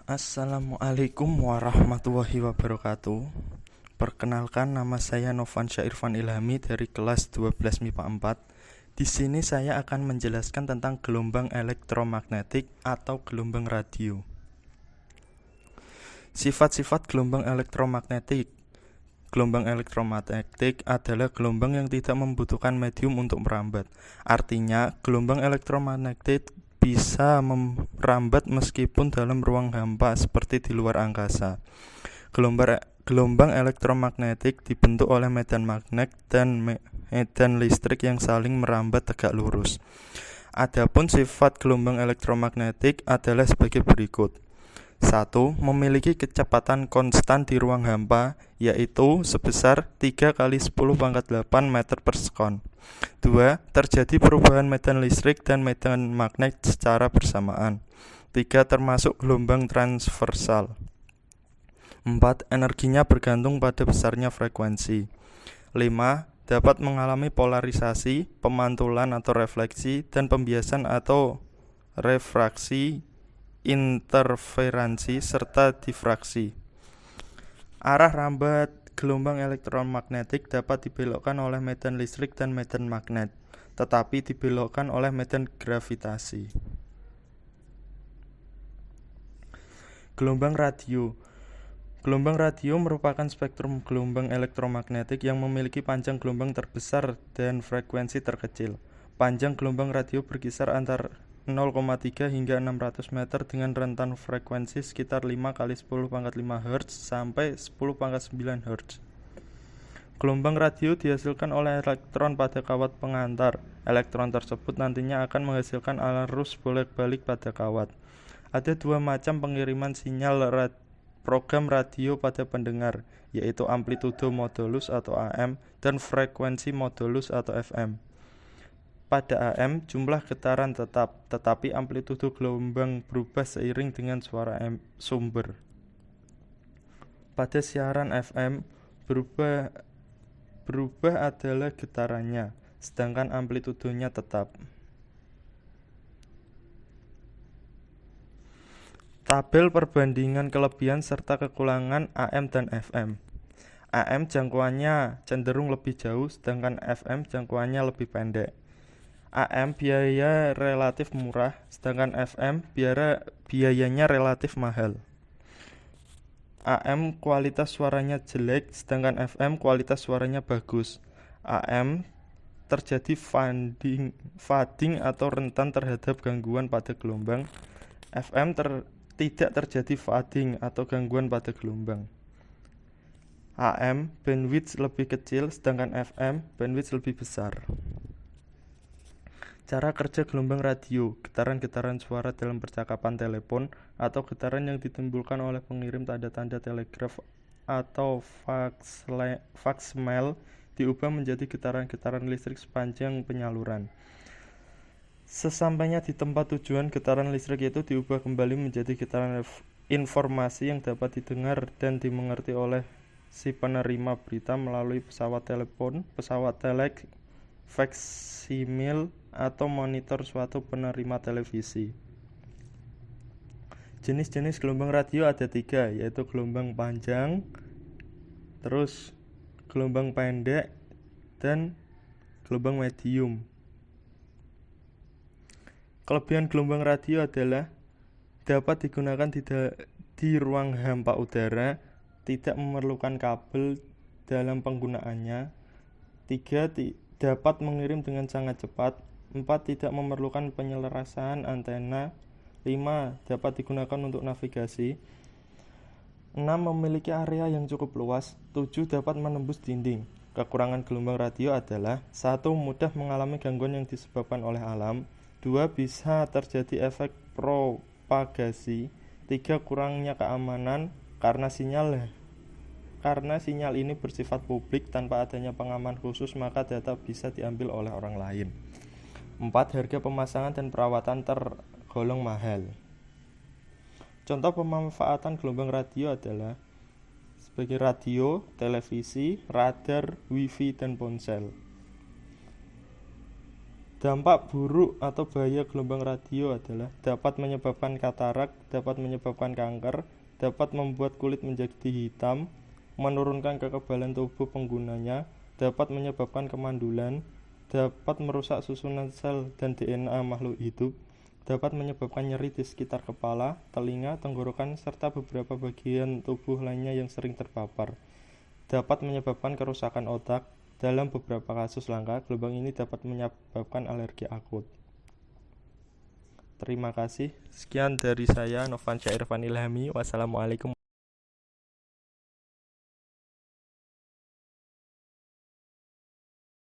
Assalamualaikum warahmatullahi wabarakatuh. Perkenalkan, nama saya Novansyah Irfan Ilhami dari kelas 12 MIPA 4. Di sini saya akan menjelaskan tentang gelombang elektromagnetik atau gelombang radio. Sifat-sifat gelombang elektromagnetik. Gelombang elektromagnetik adalah gelombang yang tidak membutuhkan medium untuk merambat. Artinya, gelombang elektromagnetik bisa merambat meskipun dalam ruang hampa seperti di luar angkasa. Gelombang elektromagnetik dibentuk oleh medan magnet dan medan listrik yang saling merambat tegak lurus. Adapun sifat gelombang elektromagnetik adalah sebagai berikut. 1. Memiliki kecepatan konstan di ruang hampa, yaitu sebesar 3 kali 10⁸ meter per sekon. 2. Terjadi perubahan medan listrik dan medan magnet secara bersamaan. 3. Termasuk gelombang transversal. 4. Energinya bergantung pada besarnya frekuensi. 5. Dapat mengalami polarisasi, pemantulan atau refleksi, dan pembiasan atau refraksi, interferensi, serta difraksi. Arah rambat gelombang elektromagnetik dapat dibelokkan oleh medan listrik dan medan magnet, tetapi dibelokkan oleh medan gravitasi. Gelombang radio. Gelombang radio merupakan spektrum gelombang elektromagnetik yang memiliki panjang gelombang terbesar dan frekuensi terkecil. Panjang gelombang radio berkisar antara 0,3 hingga 600 meter dengan rentan frekuensi sekitar 5 kali 10⁵ Hz sampai 10⁹ Hz. Gelombang radio dihasilkan oleh elektron pada kawat pengantar. Elektron tersebut nantinya akan menghasilkan arus bolak-balik pada kawat. Ada dua macam pengiriman sinyal program radio pada pendengar, yaitu amplitudo modulus atau AM dan frekuensi modulus atau FM. Pada AM, jumlah getaran tetap, tetapi amplitudo gelombang berubah seiring dengan suara sumber. Pada siaran FM, berubah adalah getarannya, sedangkan amplitudonya tetap. Tabel perbandingan kelebihan serta kekurangan AM dan FM. AM jangkauannya cenderung lebih jauh, sedangkan FM jangkauannya lebih pendek. AM biaya relatif murah, sedangkan FM biayanya relatif mahal. AM kualitas suaranya jelek, sedangkan FM kualitas suaranya bagus. AM terjadi fading atau rentan terhadap gangguan pada gelombang. FM tidak terjadi fading atau gangguan pada gelombang. AM bandwidth lebih kecil, sedangkan FM bandwidth lebih besar. Cara kerja gelombang radio. Getaran-getaran suara dalam percakapan telepon atau getaran yang ditimbulkan oleh pengirim tanda-tanda telegraf atau faksmail diubah menjadi getaran-getaran listrik sepanjang penyaluran. Sesampainya di tempat tujuan, getaran listrik itu diubah kembali menjadi getaran informasi yang dapat didengar dan dimengerti oleh si penerima berita melalui pesawat telepon, pesawat telex, faksimil, atau monitor suatu penerima televisi. Jenis-jenis gelombang radio ada 3, yaitu gelombang panjang, terus gelombang pendek, dan gelombang medium. Kelebihan gelombang radio adalah dapat digunakan di ruang hampa udara, tidak memerlukan kabel dalam penggunaannya. 3. Dapat mengirim dengan sangat cepat. 4. Tidak memerlukan penyelarasan antena. 5. Dapat digunakan untuk navigasi. 6. Memiliki area yang cukup luas. 7. Dapat menembus dinding. Kekurangan gelombang radio adalah 1. Mudah mengalami gangguan yang disebabkan oleh alam. 2. Bisa terjadi efek propagasi. 3. Kurangnya keamanan karena sinyal ini bersifat publik. Tanpa adanya pengaman khusus, maka data bisa diambil oleh orang lain. 4. Harga pemasangan dan perawatan tergolong mahal. Contoh pemanfaatan gelombang radio adalah sebagai radio, televisi, radar, wifi, dan ponsel. Dampak buruk atau bahaya gelombang radio adalah dapat menyebabkan katarak, dapat menyebabkan kanker, dapat membuat kulit menjadi hitam, menurunkan kekebalan tubuh penggunanya, dapat menyebabkan kemandulan, dapat merusak susunan sel dan DNA makhluk hidup, dapat menyebabkan nyeri di sekitar kepala, telinga, tenggorokan, serta beberapa bagian tubuh lainnya yang sering terpapar. Dapat menyebabkan kerusakan otak. Dalam beberapa kasus langka, gelombang ini dapat menyebabkan alergi akut. Terima kasih. Sekian dari saya, Novansyah Irfan Ilhami. Wassalamualaikum.